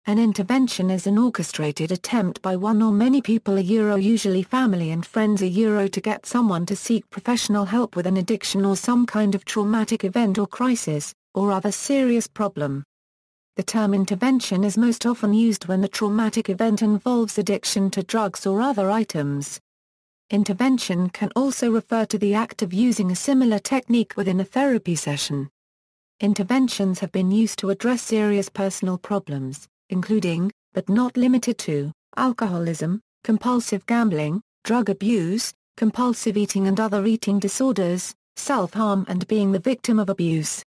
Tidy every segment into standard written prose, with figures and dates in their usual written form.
An intervention is an orchestrated attempt by one or many people usually family and friends to get someone to seek professional help with an addiction or some kind of traumatic event or crisis, or other serious problem. The term intervention is most often used when the traumatic event involves addiction to drugs or other items. Intervention can also refer to the act of using a similar technique within a therapy session. Interventions have been used to address serious personal problems, including, but not limited to, alcoholism, compulsive gambling, drug abuse, compulsive eating and other eating disorders, self-harm and being the victim of abuse.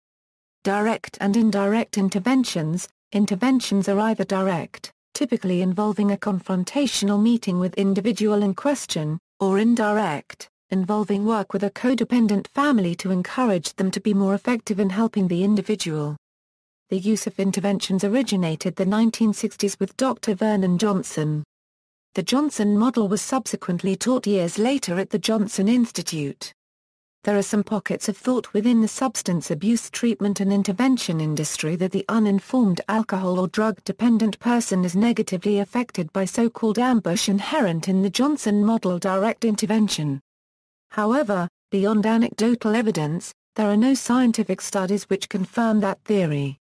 Direct and indirect interventions. Interventions are either direct, typically involving a confrontational meeting with individual in question, or indirect, involving work with a codependent family to encourage them to be more effective in helping the individual. The use of interventions originated the 1960s with Dr. Vernon Johnson. The Johnson model was subsequently taught years later at the Johnson Institute. There are some pockets of thought within the substance abuse treatment and intervention industry that the uninformed alcohol or drug-dependent person is negatively affected by so-called ambush inherent in the Johnson model direct intervention. However, beyond anecdotal evidence, there are no scientific studies which confirm that theory.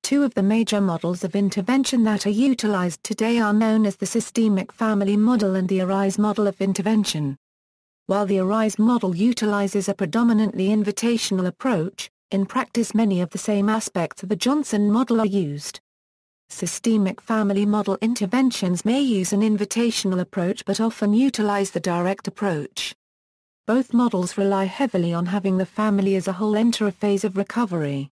Two of the major models of intervention that are utilized today are known as the systemic family model and the Arise model of intervention. While the Arise model utilizes a predominantly invitational approach, in practice many of the same aspects of the Johnson model are used. Systemic family model interventions may use an invitational approach but often utilize the direct approach. Both models rely heavily on having the family as a whole enter a phase of recovery.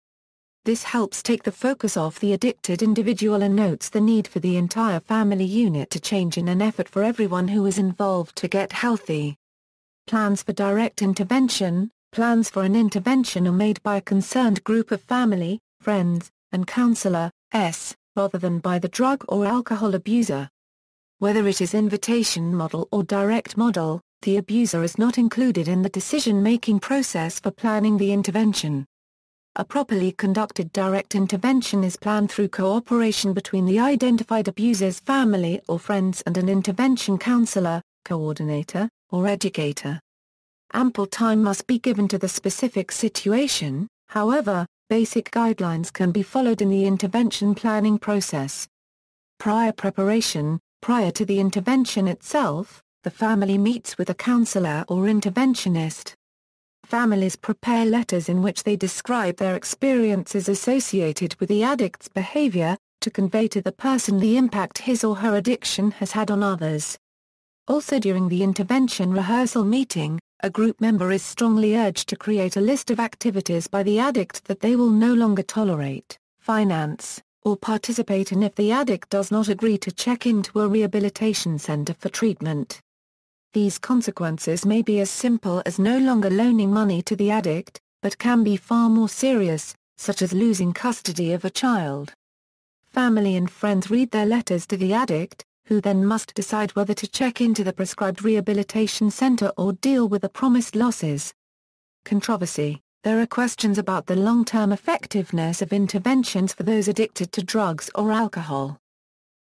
This helps take the focus off the addicted individual and notes the need for the entire family unit to change in an effort for everyone who is involved to get healthy. Plans for direct intervention. Plans for an intervention are made by a concerned group of family, friends, and counselor, rather than by the drug or alcohol abuser. Whether it is invitation model or direct model, the abuser is not included in the decision-making process for planning the intervention. A properly conducted direct intervention is planned through cooperation between the identified abuser's family or friends and an intervention counselor, coordinator, or educator. Ample time must be given to the specific situation, however, basic guidelines can be followed in the intervention planning process. Prior preparation. Prior to the intervention itself, the family meets with a counselor or interventionist. Families prepare letters in which they describe their experiences associated with the addict's behavior, to convey to the person the impact his or her addiction has had on others. Also during the intervention rehearsal meeting, a group member is strongly urged to create a list of activities by the addict that they will no longer tolerate, finance, or participate in if the addict does not agree to check into a rehabilitation center for treatment. These consequences may be as simple as no longer loaning money to the addict, but can be far more serious, such as losing custody of a child. Family and friends read their letters to the addict, who then must decide whether to check into the prescribed rehabilitation center or deal with the promised losses. Controversy. There are questions about the long-term effectiveness of interventions for those addicted to drugs or alcohol.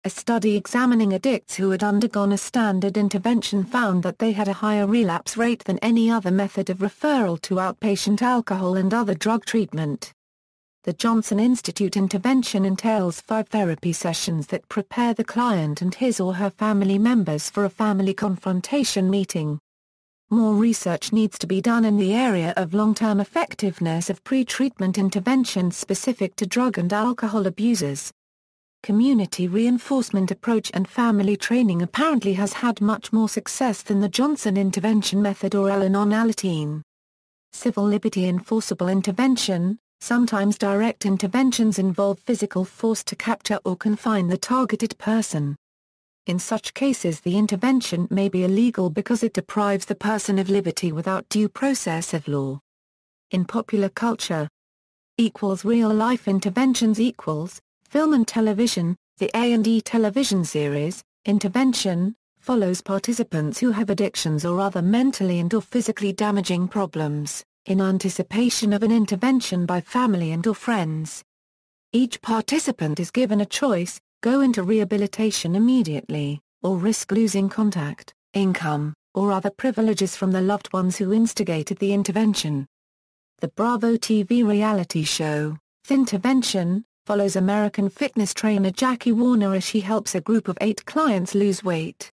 A study examining addicts who had undergone a standard intervention found that they had a higher relapse rate than any other method of referral to outpatient alcohol and other drug treatment. The Johnson Institute intervention entails 5 therapy sessions that prepare the client and his or her family members for a family confrontation meeting. More research needs to be done in the area of long-term effectiveness of pre-treatment interventions specific to drug and alcohol abusers. Community reinforcement approach and family training apparently has had much more success than the Johnson intervention method or Al-Anon. Civil liberty enforceable intervention. Sometimes direct interventions involve physical force to capture or confine the targeted person. In such cases the intervention may be illegal because it deprives the person of liberty without due process of law. In popular culture. Real-life interventions film and television. The A&E television series, Intervention, follows participants who have addictions or other mentally and/or physically damaging problems, in anticipation of an intervention by family and/or friends. Each participant is given a choice, go into rehabilitation immediately, or risk losing contact, income, or other privileges from the loved ones who instigated the intervention. The Bravo TV reality show, Thintervention, follows American fitness trainer Jackie Warner as she helps a group of 8 clients lose weight.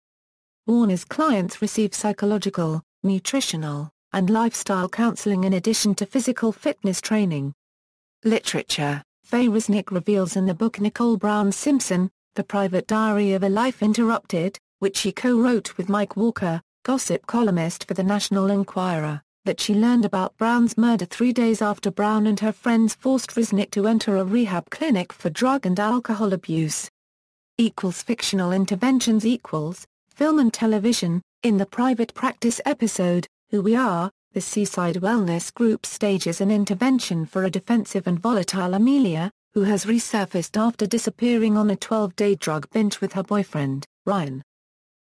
Warner's clients receive psychological, nutritional, and lifestyle counseling in addition to physical fitness training. Literature. Faye Resnick reveals in the book Nicole Brown Simpson, The Private Diary of a Life Interrupted, which she co-wrote with Mike Walker, gossip columnist for the National Enquirer, that she learned about Brown's murder 3 days after Brown and her friends forced Resnick to enter a rehab clinic for drug and alcohol abuse. Fictional interventions film and television. In the Private Practice episode, Who We Are, the Seaside Wellness Group stages an intervention for a defensive and volatile Amelia, who has resurfaced after disappearing on a 12-day drug binge with her boyfriend, Ryan.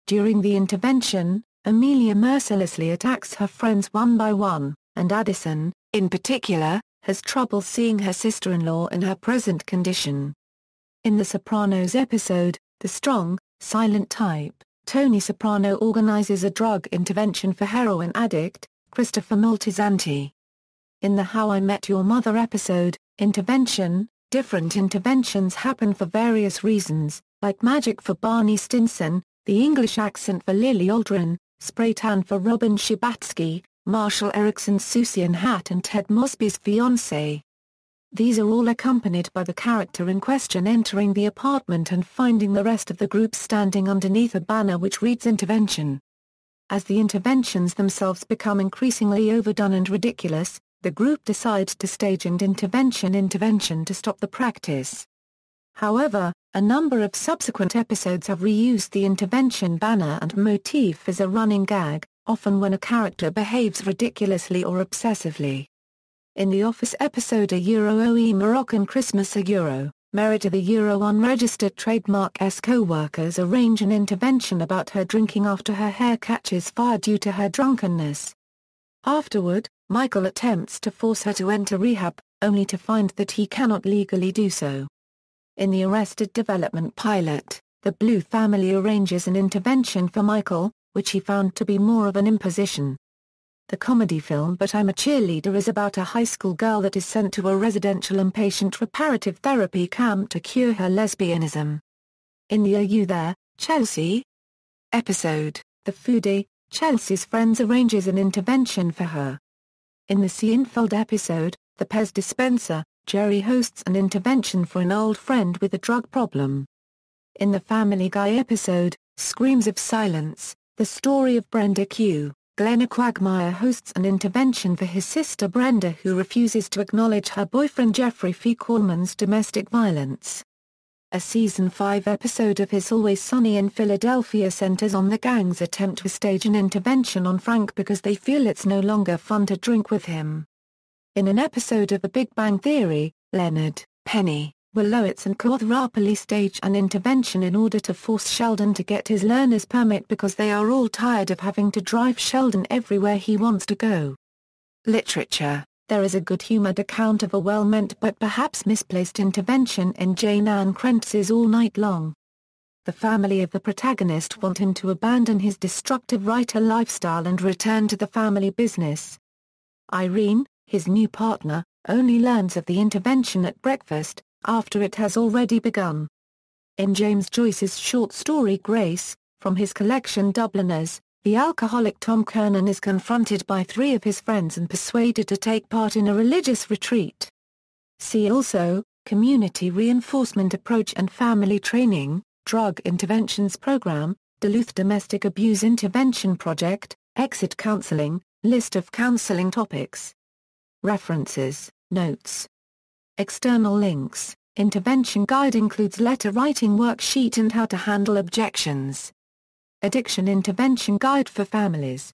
During the intervention, Amelia mercilessly attacks her friends one by one, and Addison, in particular, has trouble seeing her sister-in-law in her present condition. In The Sopranos episode, The Strong, Silent Type, Tony Soprano organizes a drug intervention for heroin addict, Christopher Moltisanti. In the How I Met Your Mother episode, Intervention, different interventions happen for various reasons, like magic for Barney Stinson, the English accent for Lily Aldrin, spray tan for Robin Scherbatsky, Marshall Erickson's Susian hat and Ted Mosby's fiancée. These are all accompanied by the character in question entering the apartment and finding the rest of the group standing underneath a banner which reads Intervention. As the interventions themselves become increasingly overdone and ridiculous, the group decides to stage an intervention to stop the practice. However, a number of subsequent episodes have reused the intervention banner and motif as a running gag, often when a character behaves ridiculously or obsessively. In the Office episode A Euro Moroccan Christmas Merit of the unregistered trademark's co-workers arrange an intervention about her drinking after her hair catches fire due to her drunkenness. Afterward, Michael attempts to force her to enter rehab, only to find that he cannot legally do so. In the Arrested Development pilot, the Blue family arranges an intervention for Michael, which he found to be more of an imposition. The comedy film But I'm a Cheerleader is about a high school girl that is sent to a residential inpatient reparative therapy camp to cure her lesbianism. In the Are You There, Chelsea? episode, The Foodie, Chelsea's friends arranges an intervention for her. In the Seinfeld episode, The Pez Dispenser, Jerry hosts an intervention for an old friend with a drug problem. In the Family Guy episode, Screams of Silence, the story of Brenda Q., Glenna Quagmire hosts an intervention for his sister Brenda who refuses to acknowledge her boyfriend Jeffrey F. Korman's domestic violence. A Season 5 episode of It's Always Sunny in Philadelphia centers on the gang's attempt to stage an intervention on Frank because they feel it's no longer fun to drink with him. In an episode of The Big Bang Theory, Leonard, Penny, Wolowitz and Kuothrapali stage an intervention in order to force Sheldon to get his learner's permit because they are all tired of having to drive Sheldon everywhere he wants to go. Literature. There is a good-humored account of a well-meant but perhaps misplaced intervention in Jane Ann Krentz's All Night Long. The family of the protagonist want him to abandon his destructive writer lifestyle and return to the family business. Irene, his new partner, only learns of the intervention at breakfast, after it has already begun. In James Joyce's short story Grace, from his collection Dubliners, the alcoholic Tom Kernan is confronted by 3 of his friends and persuaded to take part in a religious retreat. See also, Community Reinforcement Approach and Family Training, Drug Interventions Program, Duluth Domestic Abuse Intervention Project, Exit Counseling, List of counseling topics. References, notes. External links. Intervention guide includes letter writing worksheet and how to handle objections. Addiction intervention guide for families.